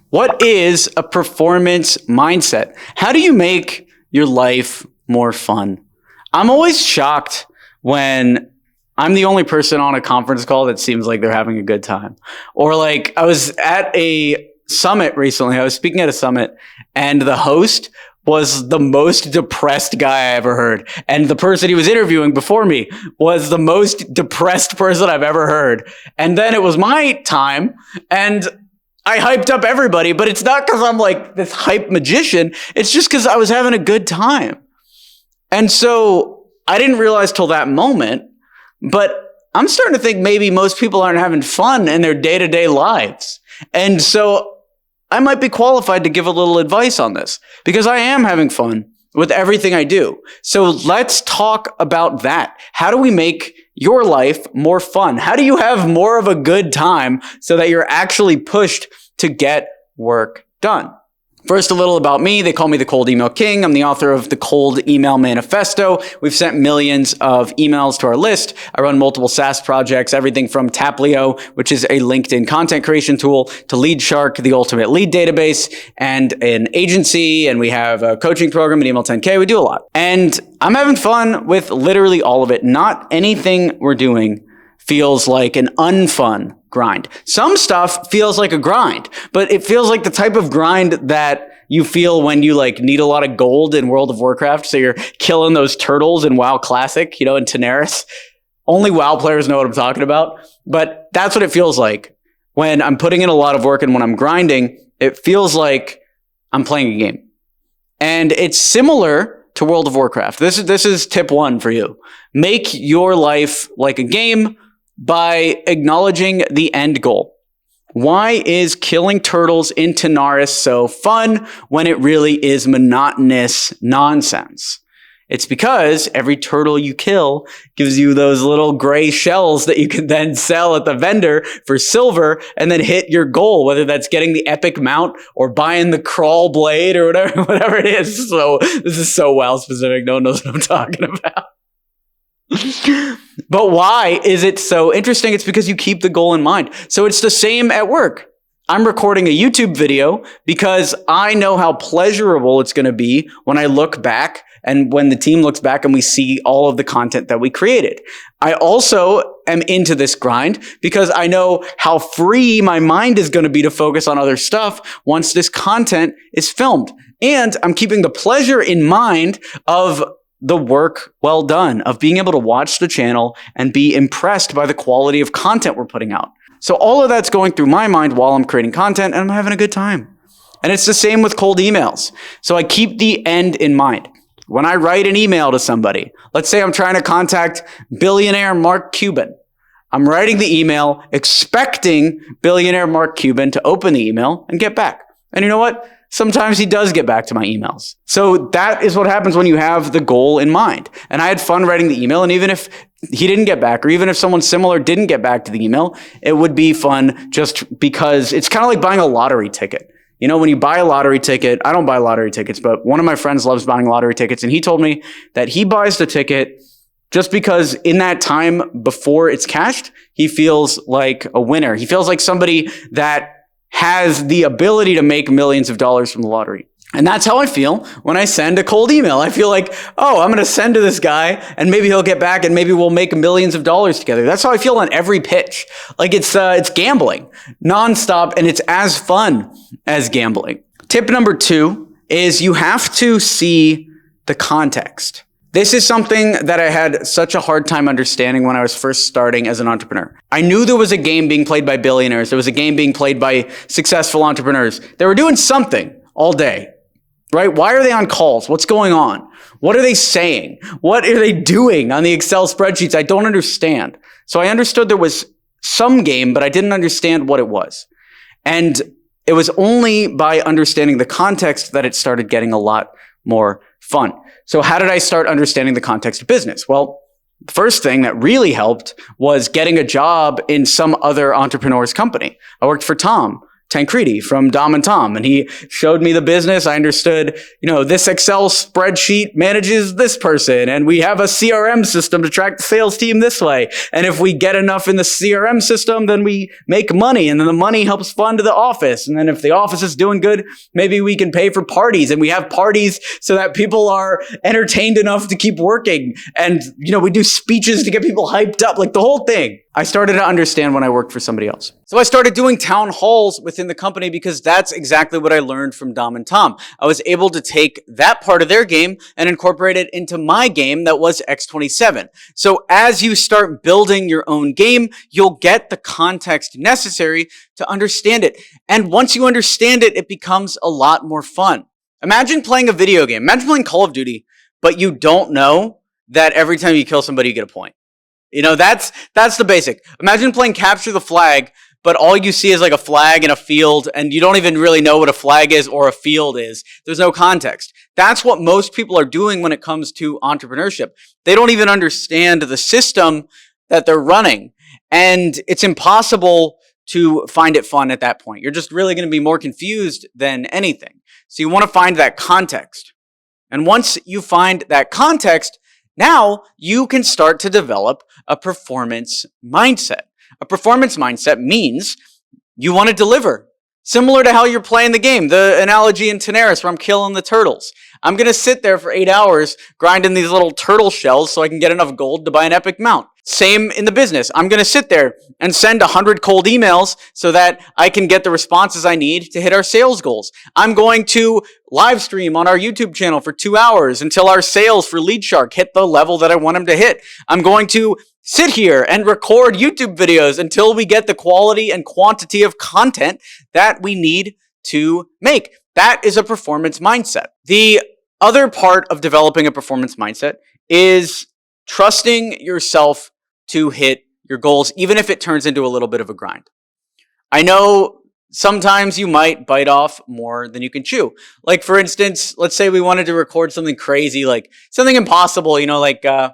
What is a performance mindset? How do you make your life more fun? I'm always shocked when I'm the only person on a conference call that seems like they're having a good time. Or like I was at a summit recently. I was speaking at a summit and the host was the most depressed guy I ever heard. And the person he was interviewing before me was the most depressed person I've ever heard. And then it was my time and I hyped up everybody, but it's not because I'm like this hype magician. It's just because I was having a good time. And so I didn't realize till that moment, but I'm starting to think maybe most people aren't having fun in their day-to-day lives. And so I might be qualified to give a little advice on this because I am having fun with everything I do. So let's talk about that. How do we make your life more fun? How do you have more of a good time so that you're actually pushed to get work done? First, a little about me. They call me the Cold Email King. I'm the author of the Cold Email Manifesto. We've sent millions of emails to our list. I run multiple SaaS projects, everything from Taplio, which is a LinkedIn content creation tool, to LeadShark, the ultimate lead database, and an agency. And we have a coaching program at Email 10K. We do a lot. And I'm having fun with literally all of it. Not anything we're doing feels like an unfun grind. Some stuff feels like a grind, but it feels like the type of grind that you feel when you like need a lot of gold in World of Warcraft. So you're killing those turtles in WoW Classic, in Tenaris. Only WoW players know what I'm talking about, but that's what it feels like when I'm putting in a lot of work and when I'm grinding, it feels like I'm playing a game. And it's similar to World of Warcraft. This is tip 1 for you. Make your life like a game by acknowledging the end goal. Why is killing turtles in Tenaris so fun when it really is monotonous nonsense? It's because every turtle you kill gives you those little gray shells that you can then sell at the vendor for silver and then hit your goal, whether that's getting the epic mount or buying the crawl blade or whatever it is. So this is so WoW specific. No one knows what I'm talking about. But why is it so interesting? It's because you keep the goal in mind. So it's the same at work. I'm recording a YouTube video because I know how pleasurable it's going to be when I look back and when the team looks back and we see all of the content that we created. I also am into this grind because I know how free my mind is going to be to focus on other stuff once this content is filmed. And I'm keeping the pleasure in mind of the work well done, of being able to watch the channel and be impressed by the quality of content we're putting out. So all of that's going through my mind while I'm creating content and I'm having a good time. And it's the same with cold emails. So I keep the end in mind. When I write an email to somebody, let's say I'm trying to contact billionaire Mark Cuban. I'm writing the email expecting billionaire Mark Cuban to open the email and get back. And you know what? Sometimes he does get back to my emails. So that is what happens when you have the goal in mind. And I had fun writing the email. And even if he didn't get back, or even if someone similar didn't get back to the email, it would be fun just because it's kind of like buying a lottery ticket. When you buy a lottery ticket, I don't buy lottery tickets, but one of my friends loves buying lottery tickets. And he told me that he buys the ticket just because in that time before it's cashed, he feels like a winner. He feels like somebody that has the ability to make millions of dollars from the lottery. And that's how I feel when I send a cold email. I feel like, oh, I'm going to send to this guy and maybe he'll get back and maybe we'll make millions of dollars together. That's how I feel on every pitch. Like it's gambling nonstop and it's as fun as gambling. Tip number 2 is you have to see the context. This is something that I had such a hard time understanding when I was first starting as an entrepreneur. I knew there was a game being played by billionaires. There was a game being played by successful entrepreneurs. They were doing something all day, right? Why are they on calls? What's going on? What are they saying? What are they doing on the Excel spreadsheets? I don't understand. So I understood there was some game, but I didn't understand what it was. And it was only by understanding the context that it started getting a lot more fun. So how did I start understanding the context of business? Well, the first thing that really helped was getting a job in some other entrepreneur's company. I worked for Tom Tancredi from Dom and Tom, and he showed me the business. I understood, this Excel spreadsheet manages this person, and we have a CRM system to track the sales team this way. And if we get enough in the CRM system, then we make money, and then the money helps fund the office. And then if the office is doing good, maybe we can pay for parties, and we have parties so that people are entertained enough to keep working. And, we do speeches to get people hyped up, like the whole thing. I started to understand when I worked for somebody else. So I started doing town halls within the company because that's exactly what I learned from Dom and Tom. I was able to take that part of their game and incorporate it into my game that was X27. So as you start building your own game, you'll get the context necessary to understand it. And once you understand it, it becomes a lot more fun. Imagine playing a video game. Imagine playing Call of Duty, but you don't know that every time you kill somebody, you get a point. That's the basic. Imagine playing Capture the Flag, but all you see is like a flag in a field, and you don't even really know what a flag is or a field is. There's no context. That's what most people are doing when it comes to entrepreneurship. They don't even understand the system that they're running, and it's impossible to find it fun at that point. You're just really going to be more confused than anything. So you want to find that context. And once you find that context, now you can start to develop a performance mindset. A performance mindset means you want to deliver. Similar to how you're playing the game. The analogy in Daenerys where I'm killing the turtles. I'm going to sit there for 8 hours grinding these little turtle shells so I can get enough gold to buy an epic mount. Same in the business. I'm going to sit there and send 100 cold emails so that I can get the responses I need to hit our sales goals. I'm going to live stream on our YouTube channel for 2 hours until our sales for Lead Shark hit the level that I want them to hit. I'm going to sit here and record YouTube videos until we get the quality and quantity of content that we need to make. That is a performance mindset. The other part of developing a performance mindset is trusting yourself to hit your goals, even if it turns into a little bit of a grind. I know sometimes you might bite off more than you can chew. Like, for instance, let's say we wanted to record something crazy, like something impossible, 12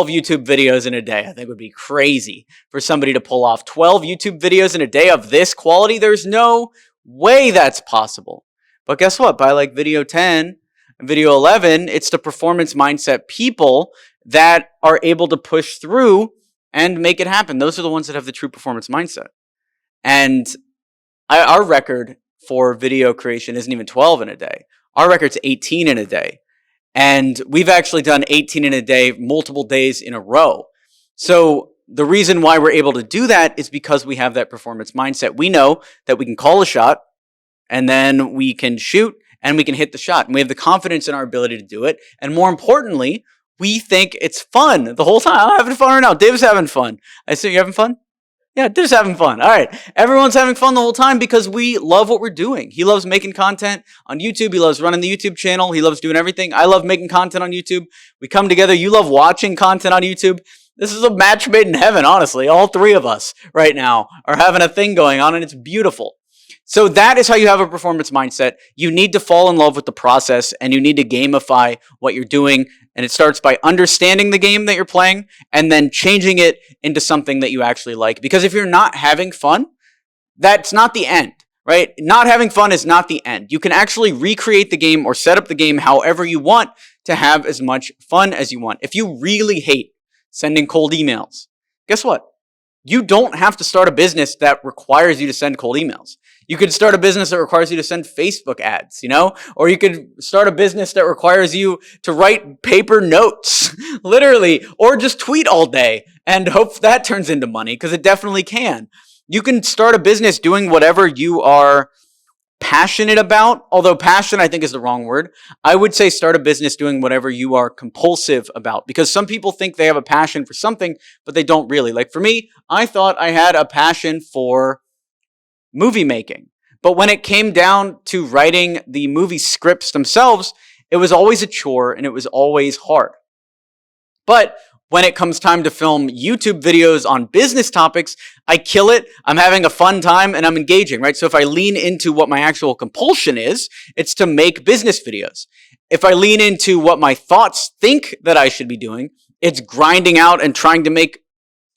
YouTube videos in a day. I think would be crazy for somebody to pull off 12 YouTube videos in a day of this quality. There's no way that's possible. But guess what? By like video 10 and video 11, it's the performance mindset people that are able to push through and make it happen. Those are the ones that have the true performance mindset. And our record for video creation isn't even 12 in a day. Our record's 18 in a day. And we've actually done 18 in a day, multiple days in a row. So the reason why we're able to do that is because we have that performance mindset. We know that we can call a shot, and then we can shoot, and we can hit the shot. And we have the confidence in our ability to do it. And more importantly, we think it's fun the whole time. I'm having fun right now. Dave's having fun. I see you having fun? Yeah, Dave's having fun. All right. Everyone's having fun the whole time because we love what we're doing. He loves making content on YouTube. He loves running the YouTube channel. He loves doing everything. I love making content on YouTube. We come together. You love watching content on YouTube. This is a match made in heaven, honestly. All three of us right now are having a thing going on, and it's beautiful. So that is how you have a performance mindset. You need to fall in love with the process, and you need to gamify what you're doing. And it starts by understanding the game that you're playing and then changing it into something that you actually like. Because if you're not having fun, that's not the end, right? Not having fun is not the end. You can actually recreate the game or set up the game however you want to have as much fun as you want. If you really hate sending cold emails, guess what? You don't have to start a business that requires you to send cold emails. You could start a business that requires you to send Facebook ads, or you could start a business that requires you to write paper notes, literally, or just tweet all day and hope that turns into money, because it definitely can. You can start a business doing whatever you are passionate about, although passion I think is the wrong word. I would say start a business doing whatever you are compulsive about, because some people think they have a passion for something, but they don't really. Like for me, I thought I had a passion for movie making. But when it came down to writing the movie scripts themselves, it was always a chore and it was always hard. But when it comes time to film YouTube videos on business topics, I kill it, I'm having a fun time, and I'm engaging, right? So if I lean into what my actual compulsion is, it's to make business videos. If I lean into what my thoughts think that I should be doing, it's grinding out and trying to make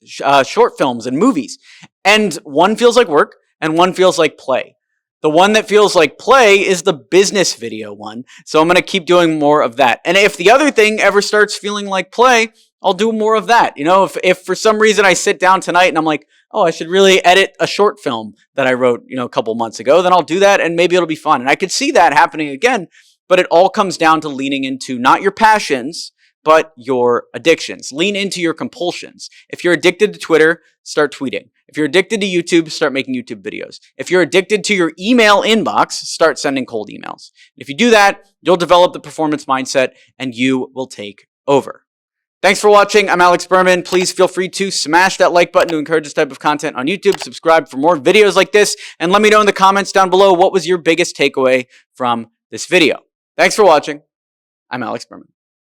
short films and movies. And one feels like work, and one feels like play. The one that feels like play is the business video one. So I'm going to keep doing more of that. And if the other thing ever starts feeling like play, I'll do more of that. You know, if for some reason I sit down tonight and I'm like, oh, I should really edit a short film that I wrote, a couple months ago, then I'll do that and maybe it'll be fun. And I could see that happening again, but it all comes down to leaning into not your passions, but your addictions. Lean into your compulsions. If you're addicted to Twitter, start tweeting. If you're addicted to YouTube, start making YouTube videos. If you're addicted to your email inbox, start sending cold emails. If you do that, you'll develop the performance mindset and you will take over. Thanks for watching. I'm Alex Berman. Please feel free to smash that like button to encourage this type of content on YouTube. Subscribe for more videos like this. And let me know in the comments down below what was your biggest takeaway from this video. Thanks for watching. I'm Alex Berman.